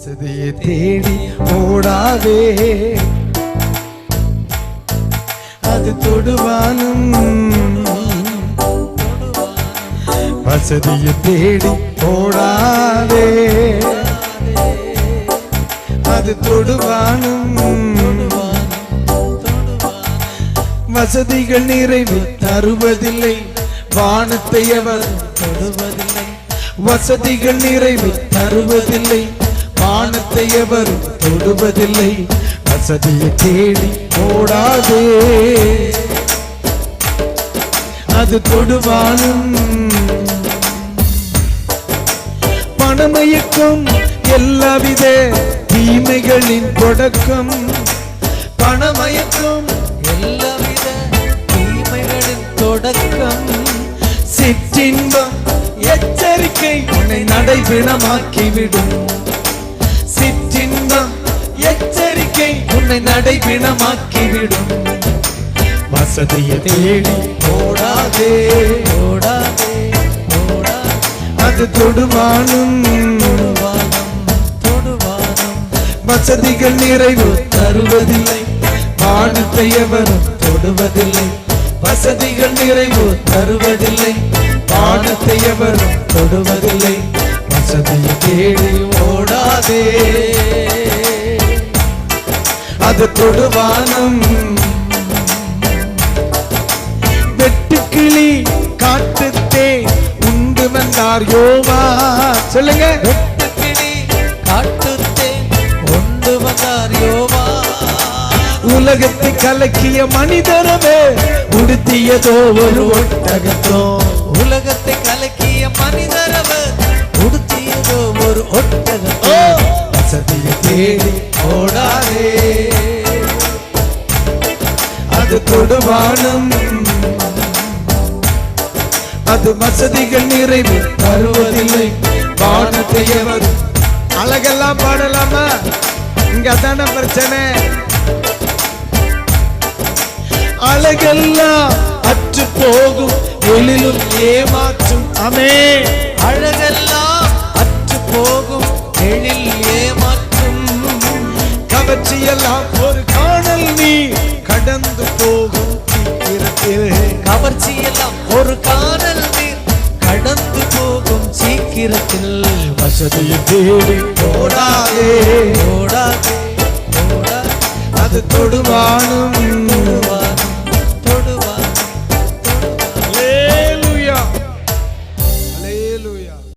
வசதியை தேடி ஓடாதே, அது தொடுவானும். வசதியை தேடி ஓடாதே, அது தொடுவானும். வசதிகள் நிறைவு தருவதில்லை, வானத்தை அவர் தொடுவதில்லை. வசதிகள் நிறைவு தருவதில்லை, வானத்தை அவர் தொடுவதில்லை. வசதியை தேடி ஓடாதே, அது தொடுவானும். பணமயக்கும் எல்லாவித தீமைகளின் தொடக்கம், பணமயக்கும் எல்லாவித தீமைகளின் தொடக்கம். சிற்றின்பம் எச்சரிக்கை உன்னை நடைபிணமாக்கிவிடும். சிற்றின்பம் எச்சரிக்கை உன்னை நடைபிணமாக்கிவிடும். வசதியை தேடி ஓடாதே, ஓடாதே, ஓடாதே, அது தொடுவானும். தொடுவானும். வசதிகள் நிறைவு தருவதில்லை, வானத்தை எவரும் தொடுவதில்லை. வசதிகள் நிறைவு தருவதில்லை, வானத்தை எவரும் தொடுவதில்லை. வசதியை தேடி ஓடாதே, அது தொடுவானும். வெட்டுக்கிளி காட்டுத்தே உண்டு வந்தார் யோவா. சொல்லுங்க. வெட்டுக்கிளி காட்டுத்தே உண்டு வந்தார் யோவா. உலகத்தை கலக்கிய மனிதரவே உடுத்தியதோ ஒரு ஒட்டகத்தோ. உலகத்தை கலக்கிய மனிதரவர் உடுத்தியதோ ஒரு ஒட்டகத்தோ. வசதியை தேடி ஓடாதே, அது தொடுவானும். அது வசதிகள் நிறைவு தருவதில்லை, வானத்தை எவர். அழகெல்லாம் பாடலாமா? இங்க அதான பிரச்சனை. அழகெல்லாம் அற்று போகும், எழிலும் ஏமாற்றும். அமே அழகெல்லாம் அற்று போகும், எழில் ஏமாற்றும். கவர்ச்சியெல்லாம் ஒரு காணல் நீர் கடந்து போகும் சீக்கிரத்தில். கவர்ச்சியெல்லாம் ஒரு காணல் நீர் கடந்து போகும் சீக்கிரத்தில். வசதியை தேடி ஓடாதே, ஓடாதே, ஓடாதே, அது தொடுவானும்.